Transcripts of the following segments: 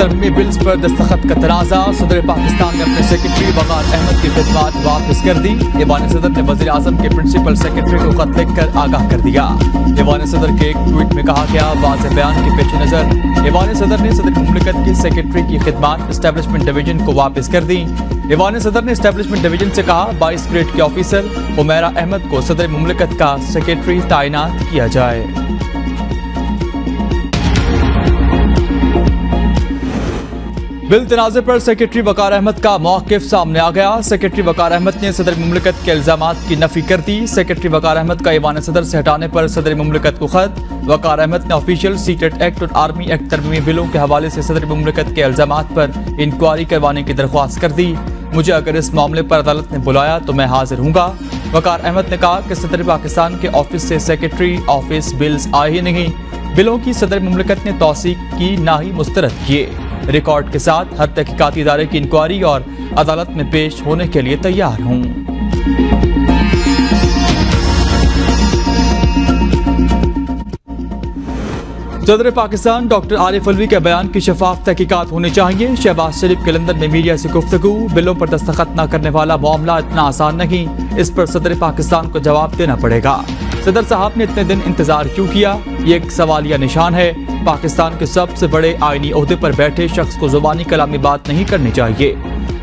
तरमीमी bills पर दस्तखत का तनाज़ा। सदर पाकिस्तान ने अपने सेक्रेटरी वकार अहमद की खिदमात वापस कर दी। ऐवान सदर ने वज़ीर आज़म के प्रिंसिपल सेक्रेटरी को खत लिखकर आगाह कर दिया। ऐवान सदर के एक ट्वीट में कहा गया, वाज़ेह बयान के पेश नज़र ऐवान सदर ने सदर मुमलिकत की सेक्रेटरी की खिदमात एस्टेब्लिशमेंट डिवीजन को वापस कर दी। ऐवान सदर ने एस्टेब्लिशमेंट डिवीजन से कहा 22 ग्रेड के ऑफिसर उमैरा अहमद को सदर मुमलिकत का सेक्रेटरी तैनात किया जाए। बिल तनाज़े पर सेक्रेटरी वकार अहमद का मौक़िफ़ सामने आ गया। सेक्रेटरी वकार अहमद ने सदर मुमलिकत के इल्ज़ामात की नफ़ी कर दी। सेक्रेटरी वकार अहमद का ऐवान सदर से हटाने पर सदर मुमलिकत को खत। वकार अहमद ने ऑफिशियल सीक्रेट एक्ट और आर्मी एक्ट तरमीमी बिलों के हवाले से सदर मुमलिकत के इल्ज़ामात पर इंक्वायरी करवाने की दरख्वास्त कर दी। मुझे अगर इस मामले पर अदालत ने बुलाया तो मैं हाजिर हूँगा। वकार अहमद ने कहा कि सदर पाकिस्तान के ऑफिस से सेक्रेटरी ऑफिस बिल्स आए ही नहीं। बिलों की सदर मुमलिकत ने तौसीक की ना ही मुस्तरद किए। रिकॉर्ड के साथ हर तहकीकाती इदारे की इंक्वायरी और अदालत में पेश होने के लिए तैयार हूँ। सदर पाकिस्तान डॉक्टर आरिफ अलवी के बयान की शफाफ तहकीकात होनी चाहिए। शहबाज शरीफ के लंदन में मीडिया से गुफ्तगू। बिलों पर दस्तखत न करने वाला मामला इतना आसान नहीं, इस पर सदर पाकिस्तान को जवाब देना पड़ेगा। सदर साहब ने इतने दिन इंतजार क्यों किया, ये एक सवालिया निशान है। पाकिस्तान के सबसे बड़े आईनी ओहदे पर बैठे शख्स को जुबानी कलामी बात नहीं करनी चाहिए।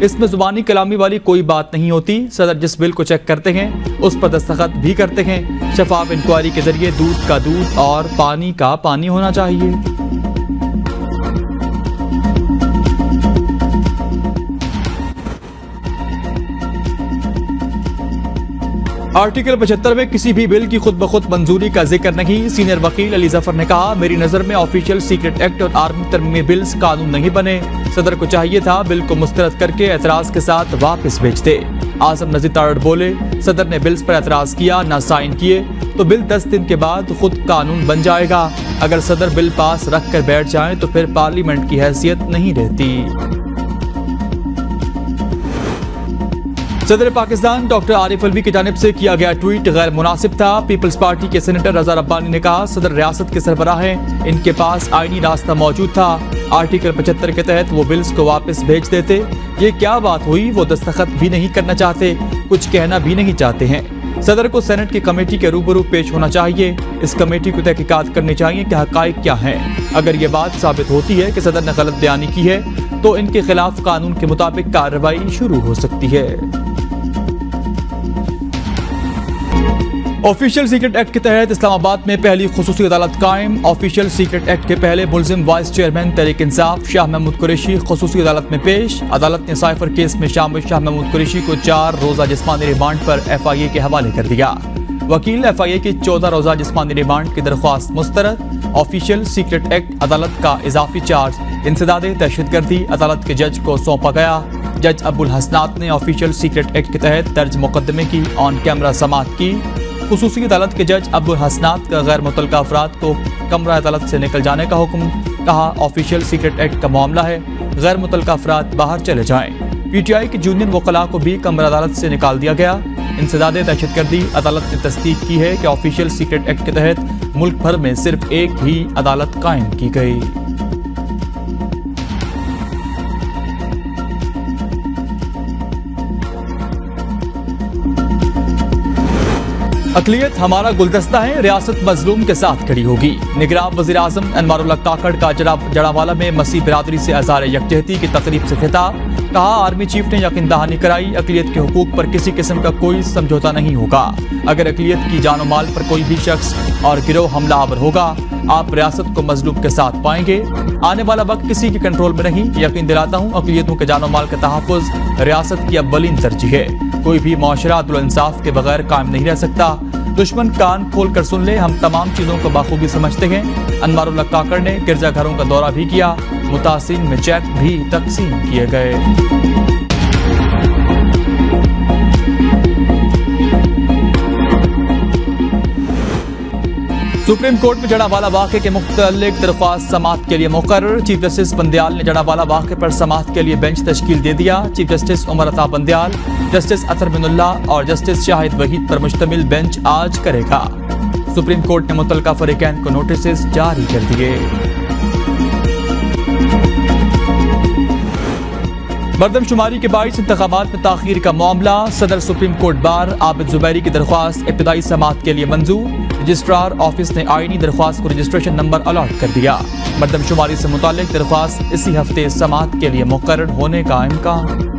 इसमें जुबानी कलामी वाली कोई बात नहीं होती। सदर जिस बिल को चेक करते हैं उस पर दस्तखत भी करते हैं। शफाफ इंक्वायरी के जरिए दूध का दूध और पानी का पानी होना चाहिए। आर्टिकल 75 में किसी भी बिल की खुद ब खुद मंजूरी का जिक्र नहीं। सीनियर वकील अली जफर ने कहा, मेरी नजर में ऑफिशियल सीक्रेट एक्ट और आर्मी तरमीमी बिल्स कानून नहीं बने। सदर को चाहिए था बिल को मुस्तरद करके एतराज के साथ वापस भेज दे। आजम नजीर तारड़ बोले, सदर ने बिल्स पर एतराज किया ना साइन किए तो बिल 10 दिन के बाद खुद कानून बन जाएगा। अगर सदर बिल पास रख कर बैठ जाए तो फिर पार्लियामेंट की हैसियत नहीं रहती। सदर पाकिस्तान डॉक्टर आरिफ अलवी की जानिब से किया गया ट्वीट गैर मुनासिब था। पीपल्स पार्टी के सेनेटर रजा रब्बानी ने कहा, सदर रियासत के सरबराह हैं, इनके पास आईनी रास्ता मौजूद था। आर्टिकल 75 के तहत वो बिल्स को वापस भेज देते। ये क्या बात हुई, वो दस्तखत भी नहीं करना चाहते, कुछ कहना भी नहीं चाहते हैं। सदर को सेनेट की कमेटी के रूबरू पेश होना चाहिए। इस कमेटी को तहकीकात करनी चाहिए कि हकाइक क्या हैं। अगर ये बात साबित होती है कि सदर ने गलत बयानी की है तो इनके खिलाफ कानून के मुताबिक कार्रवाई शुरू हो सकती है। ऑफिशियल सीक्रेट एक्ट के तहत इस्लामाबाद में पहली खुसूसी अदालत कायम। ऑफिशियल सीक्रेट एक्ट के पहले मुल्जिम वाइस चेयरमैन तहरीक इंसाफ शाह महमूद कुरैशी खुसूसी अदालत में पेश। अदालत ने साइफर केस में शामिल शाह महमूद कुरैशी को 4 रोजा जिस्मानी रिमांड पर FIA के हवाले कर दिया। वकील FIA की 14 रोजा जिस्मानी रिमांड की दरख्वास्त मुस्तरद। ऑफिशियल सीक्रेट एक्ट अदालत का इजाफी चार्ज इंसदादे दहशतगर्दी अदालत के जज को सौंपा गया। जज अब्बुल हसनात ने ऑफिशियल सीक्रेट एक्ट के तहत दर्ज मुकदमे की ऑन कैमरा समाअत की। खुसूसी अदालत के जज अब्बुल हसनात का गैर मुतल्लका अफराद को कमरा अदालत से निकल जाने का हुक्म। कहा, ऑफिशियल सीक्रेट एक्ट का मामला है, गैर मुतल्लका अफराद बाहर चले जाएं। PTI की जूनियर वकला को भी कमरा अदालत से निकाल दिया गया। इंसदादे दहशतगर्दी अदालत ने तस्दीक की है कि ऑफिशियल सीक्रेट एक्ट के तहत मुल्क भर में सिर्फ एक ही अदालत कायम की गई। अक़लियत हमारा गुलदस्ता है, रियासत मजलूम के साथ खड़ी होगी। निगरान वज़ीर आज़म अनवारुल्लाह काकड़ का जड़ावाला में मसीह बिरादरी से अज़हार यकजहती की तकरीब से खिताब। कहा, आर्मी चीफ ने यकीन दहानी कराई, अक़लियत के हुकूक पर किसी किस्म का कोई समझौता नहीं होगा। अगर अक़लियत की जानो माल पर कोई भी शख्स और गिरोह हमलावर होगा, आप रियासत को मजलूम के साथ पाएंगे। आने वाला वक्त किसी के कंट्रोल में नहीं। यकीन दिलाता हूँ, अक़लियतों के जानो माल का तहफ़्फ़ुज़ रियासत की अव्वलीन तरजीह है। कोई भी मुआशरा अदल इंसाफ के बगैर कायम नहीं रह सकता। दुश्मन कान खोल कर सुन ले, हम तमाम चीज़ों को बाखूबी समझते हैं। अनवारुल्लाह काकड़ ने गिरजाघरों का दौरा भी किया, मुतासिरीन में चेक भी तकसीम किए गए। सुप्रीम कोर्ट में जड़ावाला वाक़े के मुख्तलिक दरख्वास्त समाअत के लिए मुकर्रर। चीफ जस्टिस बंदयाल ने जड़ावाला वाक़े पर समाअत के लिए बेंच तश्कील दे दिया। Chief justice Umar Ata Bandial, justice अतर बिनुल्लाह और जस्टिस शाहिद वहीद पर मुश्तमिल बेंच आज करेगा। सुप्रीम कोर्ट ने मुतल्लिका फरीकैन को नोटिस जारी कर दिए। مردم شماری کے باعث انتخابات میں تاخیر کا معاملہ، صدر سپریم کورٹ بار عابد زبیری کی درخواست ابتدائی سماعت کے لیے منظور، رجسٹرار آفس نے آئینی درخواست کو رجسٹریشن نمبر الاٹ کر دیا۔ مردم شماری سے متعلق درخواست اسی ہفتے سماعت کے لیے مقرر ہونے کا امکان۔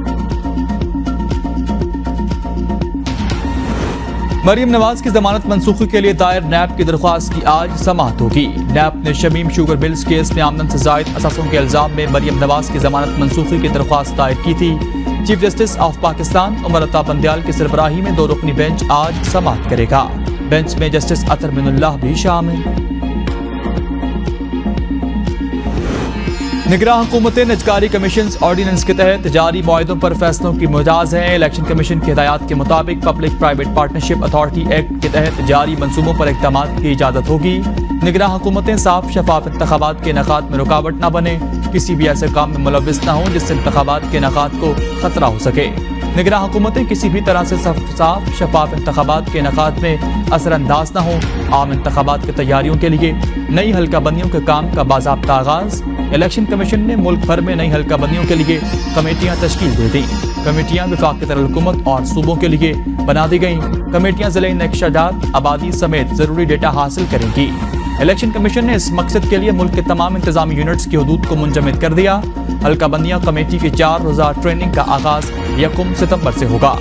مریم نواز کی ضمانت منسوخی کے لیے دائر نیب کی درخواست کی آج سماعت ہوگی۔ نیب نے شمیم شوگر ملز کیس میں آمدن سے زائد اثاثوں کے الزام میں مریم نواز کی ضمانت منسوخی کی درخواست دائر کی تھی۔ Chief justice of Pakistan Umar Ata Bandial کی سربراہی میں 2 رکنی بینچ آج سماعت کرے گا۔ بینچ میں جسٹس اطہر من اللہ بھی شامل۔ نگراں حکومتیں نجکاری کمیشنز آرڈیننس کے تحت جاری معاہدوں پر فیصلوں کی مجاز ہیں۔ الیکشن کمیشن کی ہدایات کے مطابق public private partnership authority act کے تحت جاری منصوبوں پر اقدامات کی اجازت ہوگی۔ نگراں حکومتیں صاف شفاف انتخابات کے انعقاد میں رکاوٹ نہ بنے، کسی بھی ایسے کام میں ملوث نہ ہوں جس سے انتخابات کے انعقاد کو خطرہ ہو سکے۔ نگراں حکومتیں کسی بھی طرح سے صاف شفاف انتخابات کے انعقاد میں اثر انداز نہ ہوں۔ عام انتخابات کی تیاریوں کے لیے نئی حلقہ بندیوں کے کام کا باضابطہ آغاز۔ الیکشن کمیشن نے ملک بھر میں نئی حلقہ بندیوں کے لیے کمیٹیاں تشکیل دے دیں۔ کمیٹیاں وفاقی دارالحکومت اور صوبوں کے لیے بنا دی گئیں۔ کمیٹیاں ضلعی نقشہ آبادی سمیت ضروری ڈیٹا حاصل کریں گی۔ الیکشن کمیشن نے اس مقصد کے لیے ملک کے تمام انتظامی یونٹس کی حدود کو منجمد کر دیا۔ حلقہ بندیاں کمیٹی کی 4 روزہ ٹریننگ کا آغاز 1 ستمبر سے ہوگا۔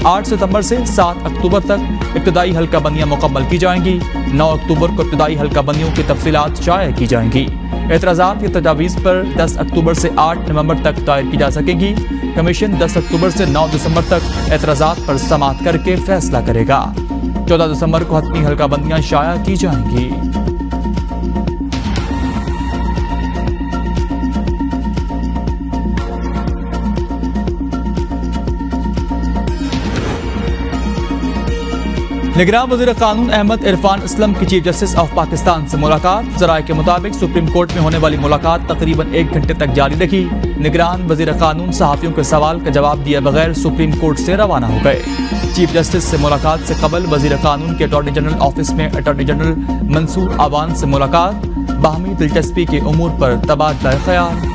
8 ستمبر سے 7 اکتوبر تک ابتدائی حلقہ بندیاں مکمل کی جائیں گی۔ 9 اکتوبر کو ابتدائی حلقہ بندیوں کی تفصیلات شائع کی جائیں گی۔ اعتراضات یا تجاویز پر 10 اکتوبر سے 8 نومبر تک دائر کی جا سکیں گی۔ کمیشن 10 اکتوبر سے 9 دسمبر تک اعتراضات پر سماعت کر کے فیصلہ کرے گا۔ 14 دسمبر کو حتمی حلقہ بندیاں شائع کی جائیں گی۔ نگراں وزیر قانون احمد عرفان اسلم کی چیف جسٹس آف پاکستان سے ملاقات۔ ذرائع کے مطابق سپریم کورٹ میں ہونے والی ملاقات تقریباً 1 گھنٹے تک جاری رہی۔ نگران وزیر قانون صحافیوں کے سوال کا جواب دیے بغیر سپریم کورٹ سے روانہ ہو گئے۔ چیف جسٹس سے ملاقات سے قبل وزیر قانون کے اٹارنی جنرل آفس میں اٹارنی جنرل منصور آوان سے ملاقات، باہمی دلچسپی کے امور پر تبادلہ خیال۔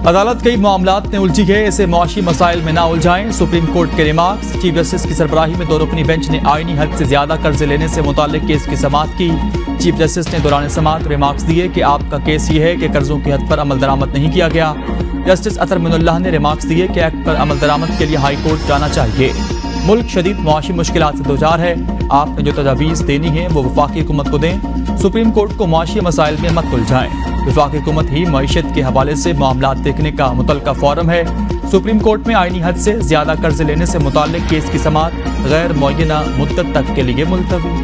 عدالت کئی معاملات میں الجھی ہے، اسے معاشی مسائل میں نہ الجھائیں، سپریم کورٹ کے ریمارکس۔ چیف جسٹس کی سربراہی میں 2 رکنی بینچ نے آئینی حد سے زیادہ قرضے لینے سے متعلق کیس کی سماعت کی۔ چیف جسٹس نے دوران سماعت ریمارکس دیے کہ آپ کا کیس یہ ہے کہ قرضوں کی حد پر عمل درآمد نہیں کیا گیا۔ جسٹس اطہر من اللہ نے ریمارکس دیے کہ ایکٹ پر عمل درآمد کے لیے ہائی کورٹ جانا چاہیے۔ ملک شدید معاشی مشکلات سے دوچار ہے، آپ نے جو تجاویز دینی ہے وہ وفاقی حکومت کو دیں، سپریم کورٹ کو معاشی مسائل میں مت الجھائیں۔ وفاقی حکومت ہی معیشت کے حوالے سے معاملات دیکھنے کا متعلقہ فورم ہے۔ سپریم کورٹ میں آئینی حد سے زیادہ قرض لینے سے متعلق کیس کی سماعت غیر معینہ مدت تک کے لیے ملتوی۔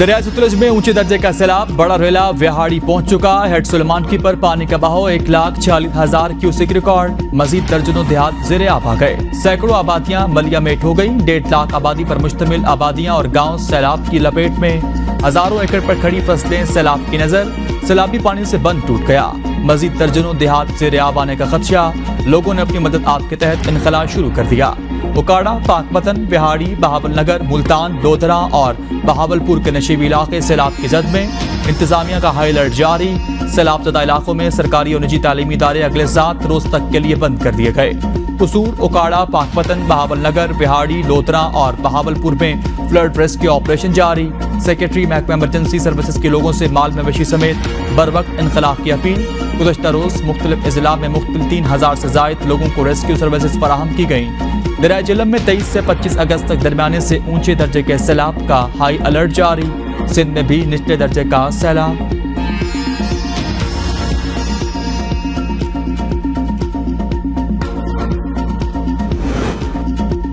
دریائے ستلج میں اونچے درجے کا سیلاب، بڑا ریلا ویہاڑی پہنچ چکا۔ ہیڈ سلیمانکی پر پانی کا بہاؤ 1,46,000 کیوسک ریکارڈ، مزید درجنوں دیہات زیر آب آ گئے۔ سینکڑوں آبادیاں ملیامیٹ ہو گئیں۔ 1.5 لاکھ آبادی پر مشتمل آبادیاں اور گاؤں سیلاب کی لپیٹ میں، ہزاروں ایکڑ پر کھڑی فصلیں سیلاب کی نظر، سیلابی پانی سے بند ٹوٹ گیا۔ مزید درجنوں دیہات زیر آب آنے کا خدشہ، لوگوں نے اپنی مدد آپ کے تحت انخلا شروع کر دیا۔ اکاڑا، پاک پتن، ویہاڑی، بہاول نگر، ملتان، لودھرا اور بہاول پور کے نشیبی علاقے سیلاب کی زد میں، انتظامیہ کا ہائی الرٹ جاری۔ سیلاب زدہ علاقوں میں سرکاری اور نجی تعلیمی ادارے اگلے 7 روز تک کے لیے بند کر دیے گئے۔ قصور، اکاڑا، پاک پتن، بہاول نگر، ویہاڑی، لودھرا اور بہاول پور میں فلڈ ریسکیو آپریشن جاری۔ سیکرٹری محکمہ ایمرجنسی سروسز کے لوگوں سے مال مویشی سمیت بروقت انخلا کی اپیل۔ گزشتہ روز مختلف اضلاع میں 3,000 سے زائد لوگوں کو ریسکیو سروسز فراہم کی گئیں۔ دریائے جہلم میں 23 سے 25 اگست تک درمیانے سے اونچے درجے کے سیلاب کا ہائی الرٹ جاری۔ سندھ میں بھی نچلے درجے کا سیلاب۔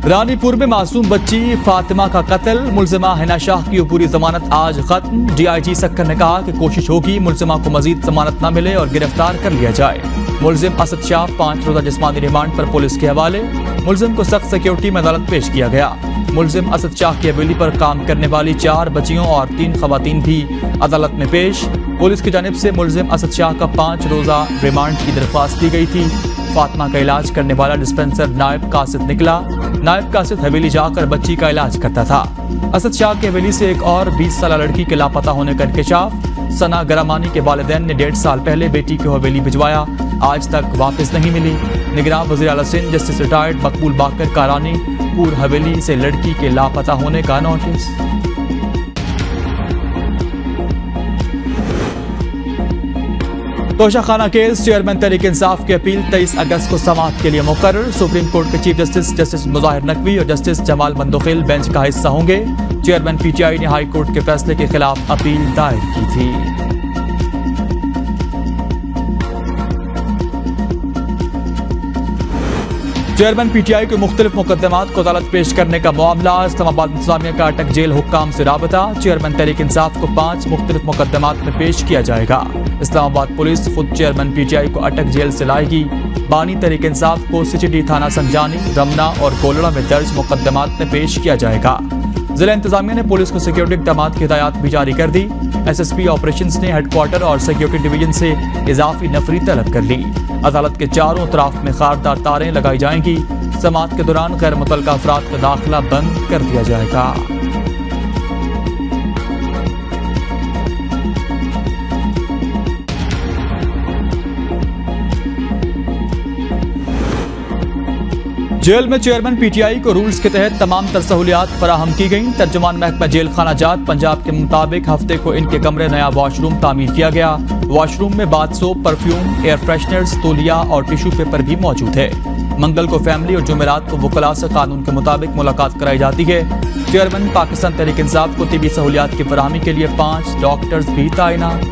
رانی پور میں معصوم بچی فاطمہ کا قتل، ملزمہ حنا شاہ کی عبوری ضمانت آج ختم۔ ڈی آئی جی سکر نے کہا کہ کوشش ہوگی ملزمہ کو مزید ضمانت نہ ملے اور گرفتار کر لیا جائے۔ ملزم اسد شاہ 5 روزہ جسمانی ریمانڈ پر پولیس کے حوالے، ملزم کو سخت سیکیورٹی میں عدالت پیش کیا گیا۔ ملزم اسد شاہ کی حویلی پر کام کرنے والی 4 بچیوں اور 3 خواتین بھی عدالت میں پیش۔ پولیس کی جانب سے ملزم اسد شاہ کا 5 روزہ ریمانڈ کی درخواست دی گئی تھی۔ फातिमा का इलाज करने वाला डिस्पेंसर नायब कासिद निकला। नायब कासिद हवेली जाकर बच्ची का इलाज करता था। असद शाह की हवेली से एक और 20 साल लड़की के लापता होने का इंकशाफ। सना गरामानी के वालिदैन ने 1.5 साल पहले बेटी को हवेली भिजवाया, आज तक वापस नहीं मिली। निगरान वज़ीर आला सिंध जस्टिस रिटायर्ड मकबूल बाकर कारानी पूर हवेली से लड़की के लापता होने का notice. Toshakhana case chairman Tehreek Insaf की अपील 23 अगस्त को समाअत के लिए मुकर्रर। सुप्रीम कोर्ट के चीफ जस्टिस मुज़ाहिर नकवी और जस्टिस जमाल मंदोखिल बेंच का हिस्सा होंगे। चेयरमैन पीटीआई ने हाई कोर्ट के फैसले के खिलाफ अपील दायर की थी। चेयरमैन पीटीआई के मुख्तलिफ मुकदमात को अदालत पेश करने का मामला। इस्लामाबाद इंतजामिया का अटक जेल हुक्काम से राबता। चेयरमैन तहरीक इंसाफ को 5 मुख्तलिफ मुकदमात में पेश किया जाएगा। इस्लामाबाद पुलिस खुद चेयरमैन पीटीआई को अटक जेल से लाएगी। बानी तहरीक इंसाफ को सिचडी थाना संजानी, रमना और कोलड़ा में दर्ज मुकदमात में पेश किया जाएगा। जिला इंतजामिया ने पुलिस को सिक्योरिटी इक़दामात की हिदायत भी जारी कर दी। एसएसपी ऑपरेशंस ने हेडक्वार्टर और सिक्योरिटी डिवीजन से इजाफी नफरी तलब कर ली। अदालत के चारों तरफ में खारदार तारें लगाई जाएंगी। समाअत के दौरान गैर मुतल्लका अफराद का दाखिला बंद कर दिया जाएगा। जेल में चेयरमैन पीटीआई को रूल्स के तहत तमाम तर सहूलियात फराहम की गई। तर्जुमान महकमा जेल खाना जात पंजाब के मुताबिक हफ्ते को इनके कमरे नया वॉशरूम तामीर किया गया। वॉशरूम में bath soap, perfume, air fresheners, तौलिया और टिश्यू पेपर भी मौजूद है। मंगल को फैमिली और जुमेरात को वकला से कानून के मुताबिक मुलाकात कराई जाती है। चेयरमैन पाकिस्तान तहरीक इंसाफ को तिबी सहूलियात की फराहमी के लिए 5 डॉक्टर्स भी तैनात।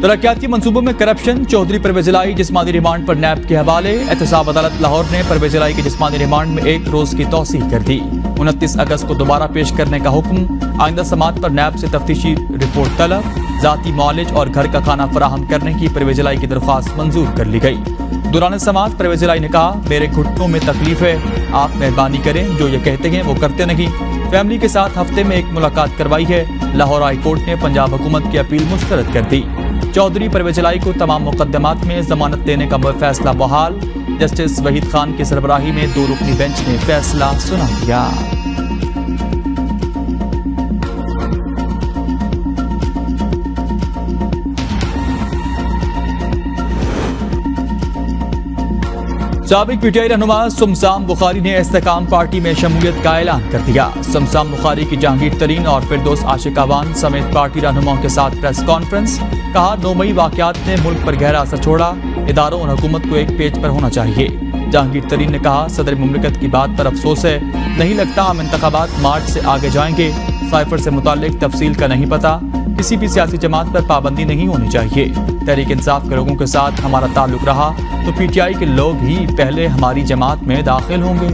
तरक्याती मंसूबों में करप्शन, चौधरी परवेज इलाही जिस्मानी रिमांड पर नैब के हवाले। एहतसाब अदालत लाहौर ने परवेज इलाही की जिस्मानी रिमांड में 1 रोज की तौसीह कर दी। 29 अगस्त को दोबारा पेश करने का हुक्म। आइंदा समाअत पर नैब से तफ्तीशी रिपोर्ट तलब। जाती मॉलेज और घर का खाना फराहम करने की परवेज इलाही की दरख्वास्त मंजूर कर ली गई। दौरान समाअत परवेज इलाही ने कहा, मेरे घुटनों में तकलीफ है, आप मेहरबानी करें, जो ये कहते हैं वो करते नहीं। फैमिली के साथ हफ्ते में 1 मुलाकात करवाई है। लाहौर हाई कोर्ट ने पंजाब हुकूमत की अपील मुस्तरद कर दी। चौधरी परवेज इलाही को तमाम मुकदमात में जमानत देने का फैसला बहाल। जस्टिस वहीद खान की सरबराही में 2 रुकनी बेंच ने फैसला सुना दिया। साबिक पीटीआई रहनुमा सुमसाम बुखारी ने इस्तेकाम पार्टी में शमूलियत का ऐलान कर दिया। सुमसाम बुखारी की जहांगीर तरीन और फिरदौस आशिक अवान समेत पार्टी रहनुमाओं के साथ प्रेस कॉन्फ्रेंस। कहा, 9 मई वाकयात ने मुल्क पर गहरा असर छोड़ा, इदारों और हुकूमत को एक पेज पर होना चाहिए। जहांगीर तरीन ने कहा, सदर मुमलिकत की बात पर अफसोस है, नहीं लगता हम इंतखाबात मार्च से आगे जाएंगे। साइफर से मुताल्लिक तफसील का नहीं पता, किसी भी सियासी जमात पर पाबंदी नहीं होनी चाहिए। तहरीक इंसाफ के लोगों के साथ हमारा ताल्लुक रहा तो पीटीआई के लोग ही पहले हमारी जमात में दाखिल होंगे।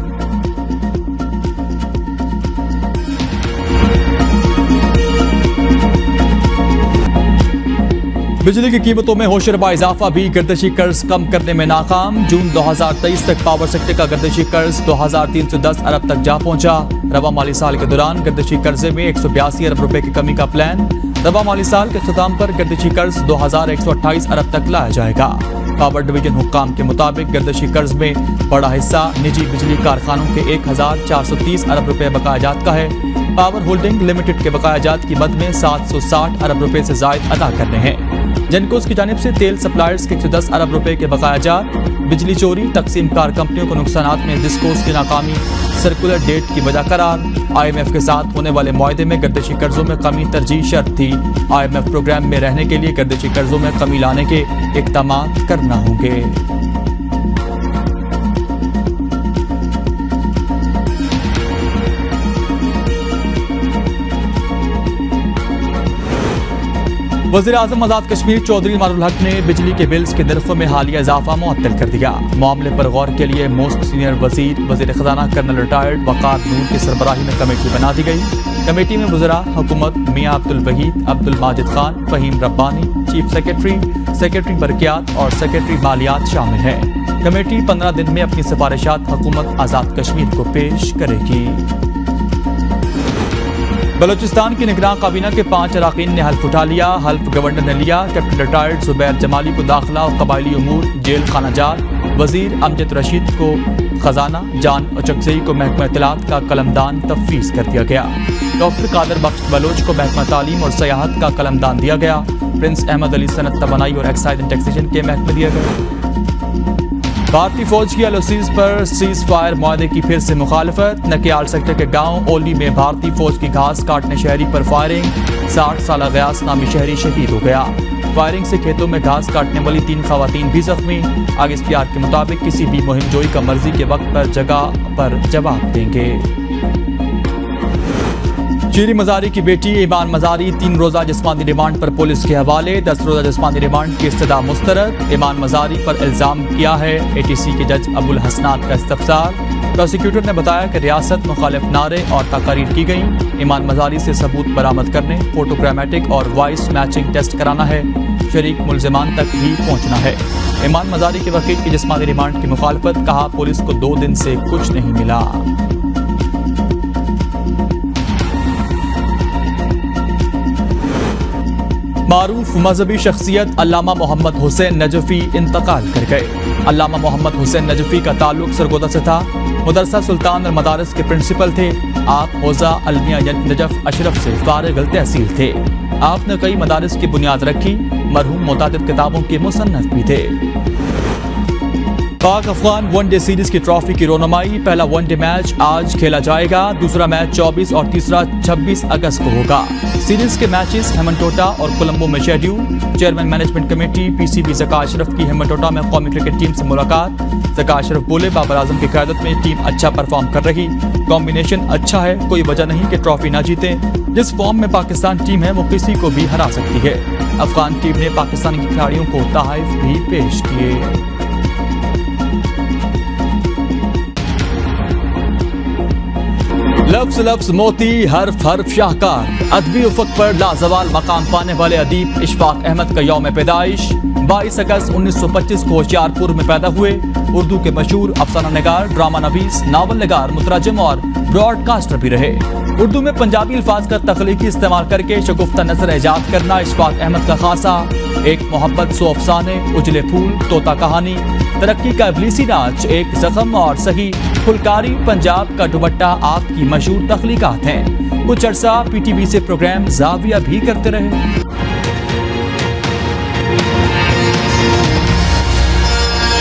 बिजली की कीमतों में होशरबा इजाफा भी गर्दिशी कर्ज कम करने में नाकाम। जून 2023 तक पावर सेक्टर का गर्दिशी कर्ज 2310 अरब तक जा पहुंचा। रवा माली साल के दौरान गर्दिशी कर्जे में 182 अरब रुपए की कमी का प्लान। रवा माली साल के अख्ताम पर गर्दिशी कर्ज 2128 अरब तक लाया जाएगा। पावर डिवीजन हुक्काम के मुताबिक गर्दिशी कर्ज में बड़ा हिस्सा निजी बिजली कारखानों के 1430 अरब रुपए बकायाजात का है। पावर होल्डिंग लिमिटेड के बकायाजात की मद में 760 अरब रुपए से जायद अदा करने हैं। जेनकोस की जानिब से तेल सप्लायर्स के 110 अरब रुपए के बकायाजात। बिजली चोरी, तकसीम कार कंपनियों को नुकसानात में डिस्कोस की नाकामी सर्कुलर डेट की वजह करार। IMF के साथ होने वाले मुआहदे में गर्दिशी कर्जों में कमी तरजीह शर्त थी। IMF प्रोग्राम में रहने के लिए गर्दिशी कर्जों में कमी लाने के इक़दाम करना होंगे। वज़ीर-ए-आज़म आज़ाद कश्मीर चौधरी इमारुल हक ने बिजली के बिल्स के नरखों में हालिया इजाफा मुअत्तल कर दिया। मामले पर गौर के लिए मोस्ट सीनियर वज़ीर ख़जाना कर्नल रिटायर्ड वक़ार नूर की सरबराही में कमेटी बना दी गई। कमेटी में वज़रा हुकूमत मियां अब्दुल वहीद, अब्दुल माजिद खान, फ़हीम रब्बानी, चीफ सेक्रेटरी बरकियात और सेक्रेटरी मालियात शामिल हैं। कमेटी 15 दिन में अपनी सिफारिशात हुकूमत आज़ाद कश्मीर को पेश करेगी। بلوچستان کی نگراں کابینہ کے 5 اراکین نے حلف اٹھا لیا. حلف گورنر نے لیا. کیپٹن ریٹائرڈ زبیر جمالی کو داخلہ اور قبائلی امور جیل خانہ جات. وزیر امجد رشید کو خزانہ. جان اچکزئی کو محکمہ اطلاعات کا قلمدان تفویض کر دیا گیا. ڈاکٹر قادر بخش بلوچ کو محکمہ تعلیم اور سیاحت کا قلمدان دیا گیا. پرنس احمد علی صنعت توانائی اور ایکسائز اینڈ ٹیکسیشن کے محکمے دیا گیا. بھارتی فوج کی LOCs پر سیز فائر معاہدے کی پھر سے مخالفت. نکیال سیکٹر کے گاؤں اولی میں بھارتی فوج کی گھاس کاٹنے شہری پر فائرنگ. 60 سالہ غیاث نامی شہری شہید ہو گیا. فائرنگ سے کھیتوں میں گھاس کاٹنے والی 3 خواتین بھی زخمی. ISPR کے مطابق کسی بھی مہم جوئی کا مرضی کے وقت پر جگہ پر جواب دیں گے. شیریں مزاری کی بیٹی ایمان مزاری 3 روزہ جسمانی ریمانڈ پر پولیس کے حوالے. 10 روزہ جسمانی ریمانڈ کی استدعا مسترد. ایمان مزاری پر الزام کیا ہے ATC کے جج ابو الحسنات کا استفسار. پروسیکیوٹر نے بتایا کہ ریاست مخالف نعرے اور تقاریر کی گئیں. ایمان مزاری سے ثبوت برآمد کرنے, فوٹوگرامٹک اور وائس میچنگ ٹیسٹ کرانا ہے. شریک ملزمان تک بھی پہنچنا ہے. ایمان مزاری کے وکیل کی جسمانی ریمانڈ کی مخالفت. کہا پولیس کو 2 دن سے کچھ نہیں ملا. معروف مذہبی شخصیت علامہ محمد حسین نجفی انتقال کر گئے. علامہ محمد حسین نجفی کا تعلق سرگودا سے تھا. مدرسہ سلطان المدارس کے پرنسپل تھے. آپ حوزہ المیہ نجف اشرف سے فارغ التحصیل تھے. آپ نے کئی مدارس کی بنیاد رکھی. مرحوم متعدد کتابوں کے مصنف بھی تھے. Pak Afghan one day series کی ٹرافی کی رونمائی. پہلا ون ڈے میچ آج کھیلا جائے گا. دوسرا میچ 24 اور تیسرا 26 اگست کو ہوگا. سیریز کے میچز ہیمنٹوٹا اور کولمبو میں schedule. Chairman management committee PCB Zaka Ashraf کی ہیمنٹوٹا میں قومی کرکٹ ٹیم سے ملاقات. ذکا اشرف بولے بابر اعظم کی قیادت میں ٹیم اچھا پرفارم کر رہی. کمبینیشن اچھا ہے, کوئی وجہ نہیں کہ ٹرافی نہ جیتیں. جس فارم میں پاکستان ٹیم ہے وہ کسی کو بھی ہرا سکتی ہے. افغان ٹیم نے پاکستانی کھلاڑیوں کو تحائف بھی پیش کیے. لفظ لفظ موتی, حرف حرف شاہکار. ادبی افق پر لازوال مقام پانے والے ادیب اشفاق احمد کا یوم پیدائش. 22 اگست 1925 کو ہوشیارپور میں پیدا ہوئے. اردو کے مشہور افسانہ نگار, ڈرامہ نویس, ناول نگار, مترجم اور براڈ کاسٹر بھی رہے. اردو میں پنجابی الفاظ کا تخلیقی استعمال کر کے شگفتہ نثر ایجاد کرنا اشفاق احمد کا خاصہ. ایک محبت 100 افسانے, اجلے پھول, طوطا کہانی, ترقی کا ابلیسی ناچ, ایک زخم اور صحیح پھلکاری, پنجاب کا دوپٹہ آپ کی مشہور تخلیقات ہیں. کچھ عرصہ PTV سے پروگرام زاویہ بھی کرتے رہے.